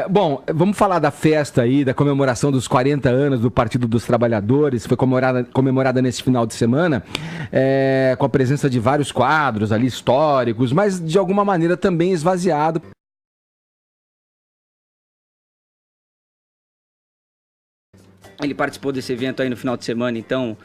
Bom, vamos falar da festa aí, da comemoração dos 40 anos do Partido dos Trabalhadores, foi comemorada nesse final de semana, com a presença de vários quadros ali históricos, mas de alguma maneira também esvaziado. Ele participou desse evento aí no final de semana, então,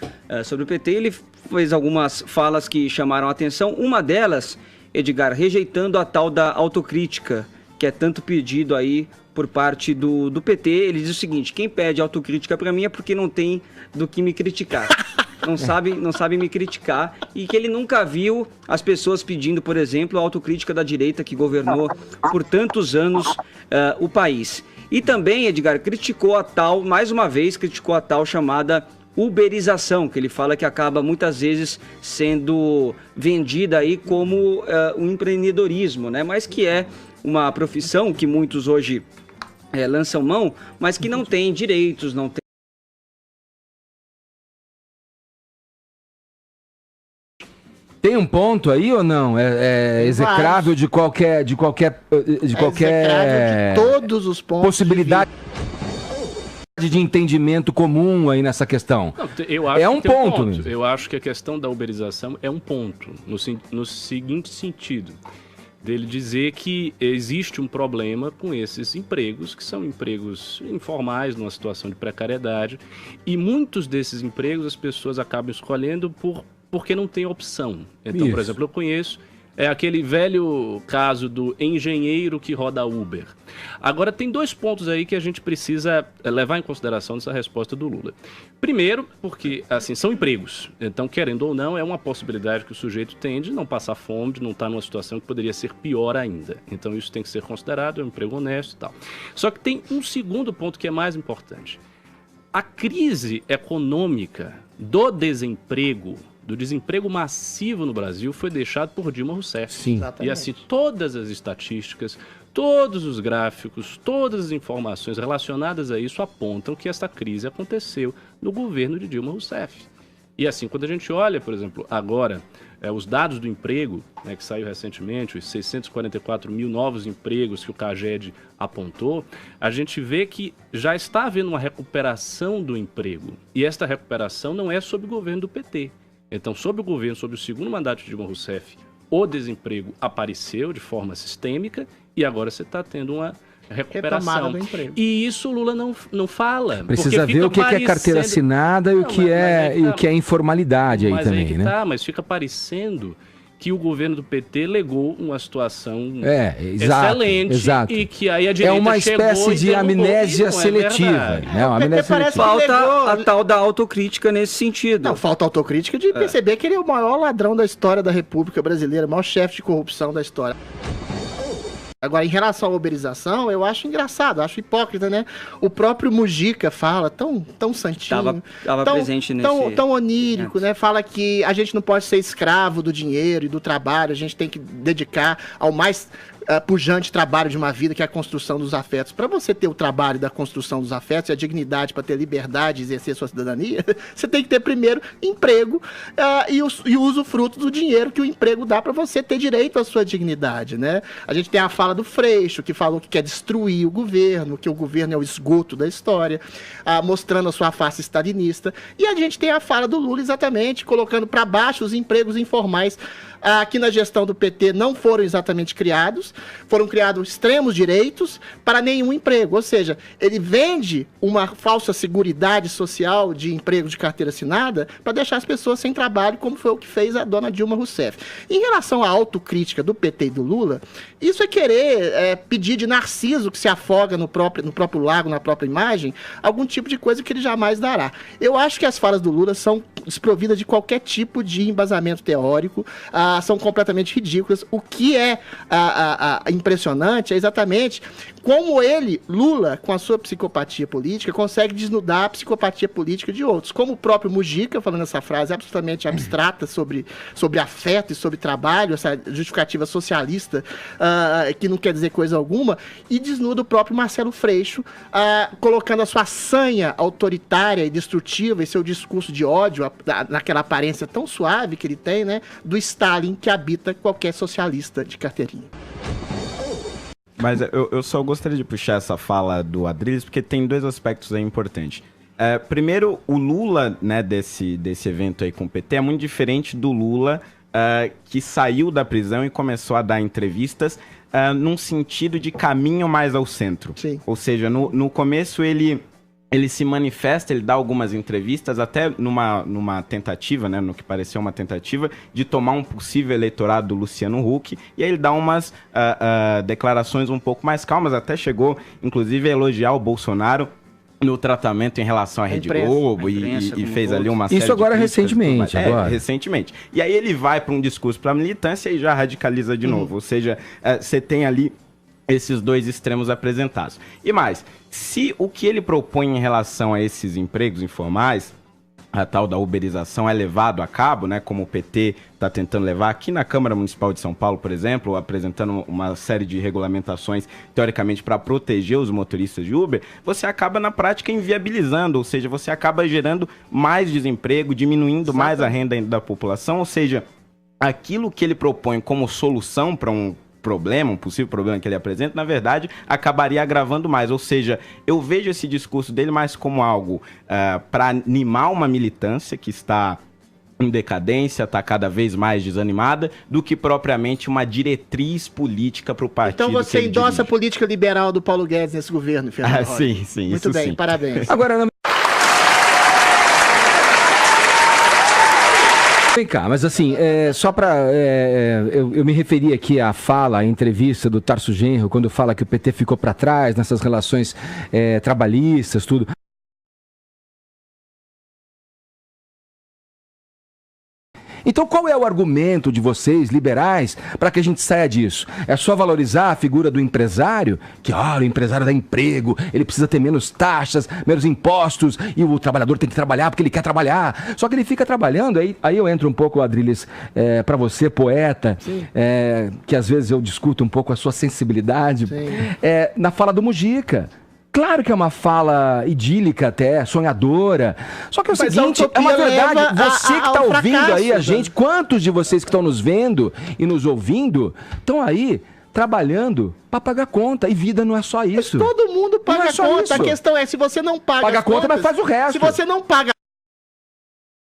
sobre o PT. Ele fez algumas falas que chamaram a atenção. Uma delas, Edgar, rejeitando a tal da autocrítica, que é tanto pedido aí por parte do PT. Ele diz o seguinte: quem pede autocrítica para mim é porque não tem do que me criticar. Não sabe me criticar, e que ele nunca viu as pessoas pedindo, por exemplo, a autocrítica da direita que governou por tantos anos o país. E também, Edgar, mais uma vez, criticou a tal chamada uberização, que ele fala que acaba muitas vezes sendo vendida aí como um empreendedorismo, né? Mas que é uma profissão que muitos hoje lançam mão, mas que não tem direitos, não tem... Tem um ponto aí ou não? É execrável de qualquer execrável de todos os pontos possibilidade de entendimento comum aí nessa questão. Não, eu acho um ponto. Eu acho que a questão da uberização é um ponto, no seguinte sentido, dele dizer que existe um problema com esses empregos, que são empregos informais, numa situação de precariedade, e muitos desses empregos as pessoas acabam escolhendo porque não tem opção. Então, por exemplo, eu conheço aquele velho caso do engenheiro que roda Uber. Agora, tem dois pontos aí que a gente precisa levar em consideração nessa resposta do Lula. Primeiro, porque, assim, são empregos. Então, querendo ou não, é uma possibilidade que o sujeito tem de não passar fome, de não estar numa situação que poderia ser pior ainda. Então, isso tem que ser considerado, é um emprego honesto e tal. Só que tem um segundo ponto que é mais importante. A crise econômica do desemprego massivo no Brasil foi deixado por Dilma Rousseff. Sim. E assim, todas as estatísticas, todos os gráficos, todas as informações relacionadas a isso apontam que essa crise aconteceu no governo de Dilma Rousseff. E assim, quando a gente olha, por exemplo, agora, os dados do emprego, né, que saiu recentemente, os 644 mil novos empregos que o CAGED apontou, a gente vê que já está havendo uma recuperação do emprego. E esta recuperação não é sob o governo do PT. Então, sob o governo, sob o segundo mandato de Dilma Rousseff, o desemprego apareceu de forma sistêmica e agora você está tendo uma recuperação. Do emprego. E isso o Lula não fala. Precisa ver o que é carteira assinada e o que é informalidade aí também, né? Mas fica parecendo que o governo do PT legou uma situação excelente e que aí a direita é uma espécie de amnésia seletiva. Falta a tal da autocrítica nesse sentido. Não, falta autocrítica de perceber que ele é o maior ladrão da história da República Brasileira, o maior chefe de corrupção da história. Agora, em relação à uberização, eu acho engraçado, acho hipócrita, né? O próprio Mujica fala, tão santinho, tava presente nesse... tão onírico, né? Fala que a gente não pode ser escravo do dinheiro e do trabalho, a gente tem que dedicar ao mais pujante trabalho de uma vida, que é a construção dos afetos. Para você ter o trabalho da construção dos afetos e a dignidade para ter liberdade de exercer sua cidadania, você tem que ter primeiro emprego e o usufruto do dinheiro que o emprego dá para você ter direito à sua dignidade, né? A gente tem a fala do Freixo, que falou que quer destruir o governo, que o governo é o esgoto da história, mostrando a sua face stalinista. E a gente tem a fala do Lula, exatamente, colocando para baixo os empregos informais que na gestão do PT não foram exatamente criados, foram criados extremos direitos para nenhum emprego, ou seja, ele vende uma falsa seguridade social de emprego de carteira assinada para deixar as pessoas sem trabalho, como foi o que fez a dona Dilma Rousseff. Em relação à autocrítica do PT e do Lula, isso é querer pedir de Narciso, que se afoga no próprio lago, na própria imagem, algum tipo de coisa que ele jamais dará. Eu acho que as falas do Lula são desprovidas de qualquer tipo de embasamento teórico, são completamente ridículas. O que é impressionante é exatamente como ele, Lula, com a sua psicopatia política, consegue desnudar a psicopatia política de outros. Como o próprio Mujica, falando essa frase absolutamente abstrata sobre afeto e sobre trabalho, essa justificativa socialista, que não quer dizer coisa alguma, e desnuda o próprio Marcelo Freixo, colocando a sua sanha autoritária e destrutiva e seu discurso de ódio, naquela aparência tão suave que ele tem, né, do Stalin que habita qualquer socialista de carteirinha. Mas eu só gostaria de puxar essa fala do Adriles, porque tem 2 aspectos aí importantes. Primeiro, o Lula, né, desse evento aí com o PT é muito diferente do Lula que saiu da prisão e começou a dar entrevistas num sentido de caminho mais ao centro. Sim. Ou seja, no começo ele se manifesta, ele dá algumas entrevistas, até numa tentativa, né, no que pareceu uma tentativa, de tomar um possível eleitorado do Luciano Huck, e aí ele dá umas declarações um pouco mais calmas, até chegou, inclusive, a elogiar o Bolsonaro no tratamento em relação à Rede Globo e fez ali uma série Isso agora de recentemente. Recentemente. E aí ele vai para um discurso para a militância e já radicaliza de novo. Ou seja, você tem ali esses 2 extremos apresentados. E mais, se o que ele propõe em relação a esses empregos informais, a tal da uberização, é levado a cabo, né, como o PT está tentando levar aqui na Câmara Municipal de São Paulo, por exemplo, apresentando uma série de regulamentações, teoricamente, para proteger os motoristas de Uber, você acaba, na prática, inviabilizando, ou seja, você acaba gerando mais desemprego, diminuindo mais a renda da população, ou seja, aquilo que ele propõe como solução para um possível problema que ele apresenta, na verdade, acabaria agravando mais. Ou seja, eu vejo esse discurso dele mais como algo para animar uma militância que está em decadência, está cada vez mais desanimada, do que propriamente uma diretriz política para o partido. Então você endossa a política liberal do Paulo Guedes nesse governo, Fernando Rocha? Sim, muito bem, sim. Parabéns. Agora, vem cá, mas assim, só para... eu me referi aqui à fala, à entrevista do Tarso Genro, quando fala que o PT ficou para trás nessas relações trabalhistas, tudo. Então qual é o argumento de vocês, liberais, para que a gente saia disso? É só valorizar a figura do empresário? Que, o empresário dá emprego, ele precisa ter menos taxas, menos impostos, e o trabalhador tem que trabalhar porque ele quer trabalhar. Só que ele fica trabalhando, aí eu entro um pouco, Adriles, para você, poeta, que às vezes eu discuto um pouco a sua sensibilidade, na fala do Mujica. Claro que é uma fala idílica até, sonhadora. Só que é o seguinte, é uma verdade. Você que está ouvindo aí a gente, quantos de vocês que estão nos vendo e nos ouvindo estão aí trabalhando para pagar conta? E vida não é só isso. Mas todo mundo paga a conta. Isso. A questão é, se você não paga a conta, mas faz o resto. Se você não paga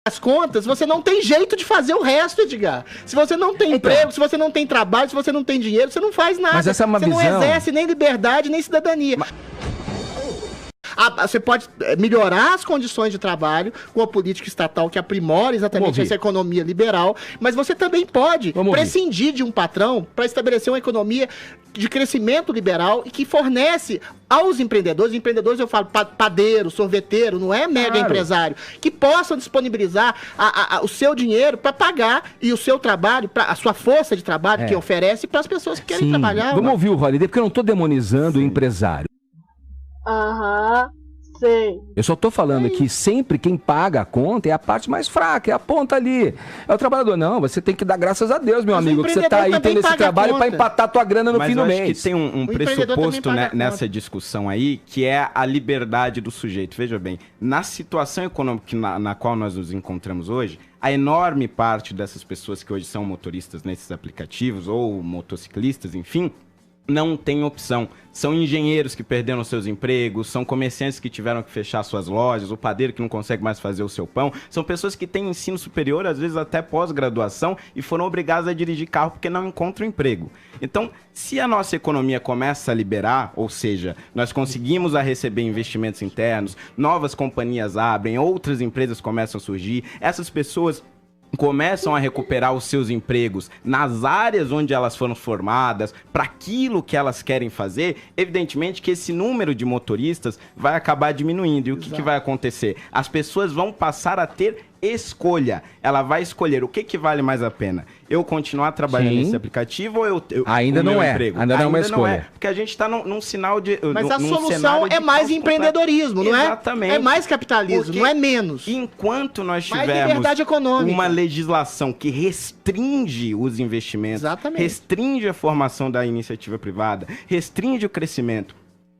as contas, você não tem jeito de fazer o resto, Edgar. Se você não tem emprego, se você não tem trabalho, se você não tem dinheiro, você não faz nada. Mas essa é uma visão. Você não exerce nem liberdade, nem cidadania. Você pode melhorar as condições de trabalho com a política estatal que aprimora exatamente essa economia liberal, mas você também pode prescindir de um patrão para estabelecer uma economia de crescimento liberal e que fornece aos empreendedores, eu falo padeiro, sorveteiro, não é mega empresário, que possam disponibilizar o seu dinheiro para pagar e o seu trabalho, a sua força de trabalho que oferece para as pessoas que querem trabalhar. Vamos ouvir o Holiday, porque eu não estou demonizando o empresário. Sei. Eu só tô falando que sempre quem paga a conta é a parte mais fraca, é a ponta ali. É o trabalhador. Não, você tem que dar graças a Deus, meu amigo, que você tá aí tendo esse trabalho para empatar a tua grana no fim do mês. Mas eu acho que tem um pressuposto nessa discussão aí, que é a liberdade do sujeito. Veja bem, na situação econômica na qual nós nos encontramos hoje, a enorme parte dessas pessoas que hoje são motoristas nesses aplicativos, ou motociclistas, enfim, não tem opção. São engenheiros que perderam seus empregos, são comerciantes que tiveram que fechar suas lojas, o padeiro que não consegue mais fazer o seu pão. São pessoas que têm ensino superior, às vezes até pós-graduação, e foram obrigadas a dirigir carro porque não encontram emprego. Então, se a nossa economia começa a liberar, ou seja, nós conseguimos a receber investimentos internos, novas companhias abrem, outras empresas começam a surgir, essas pessoas começam a recuperar os seus empregos nas áreas onde elas foram formadas, para aquilo que elas querem fazer, evidentemente que esse número de motoristas vai acabar diminuindo. E o que vai acontecer? As pessoas vão passar a ter escolha. Ela vai escolher o que vale mais a pena. Eu continuar trabalhando nesse aplicativo ou eu ainda não é. Emprego? Ainda não é uma escolha. Porque a gente está num sinal de... Mas a solução é mais empreendedorismo, não é? Exatamente. É mais capitalismo, não é menos. Enquanto nós tivermos liberdade econômica, uma legislação que restringe os investimentos, restringe a formação da iniciativa privada, restringe o crescimento,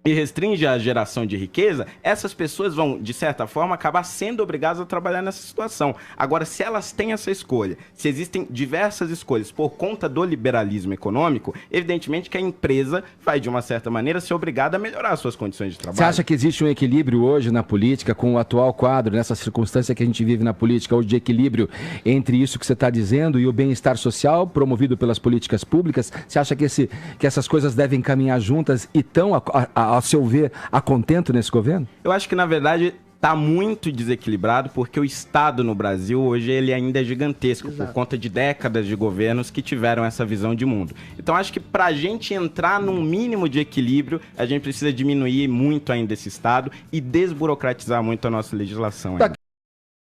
e restringe a geração de riqueza, essas pessoas vão, de certa forma, acabar sendo obrigadas a trabalhar nessa situação. Agora, se elas têm essa escolha, se existem diversas escolhas por conta do liberalismo econômico, evidentemente que a empresa vai, de uma certa maneira, ser obrigada a melhorar suas condições de trabalho. Você acha que existe um equilíbrio hoje na política, com o atual quadro, nessa circunstância que a gente vive na política, hoje de equilíbrio entre isso que você está dizendo e o bem-estar social promovido pelas políticas públicas? Você acha que essas coisas devem caminhar juntas e estão, ao seu ver, a contento nesse governo? Eu acho que, na verdade, está muito desequilibrado, porque o Estado no Brasil hoje ele ainda é gigantesco. Exato. Por conta de décadas de governos que tiveram essa visão de mundo. Então acho que para a gente entrar num mínimo de equilíbrio, a gente precisa diminuir muito ainda esse Estado e desburocratizar muito a nossa legislação.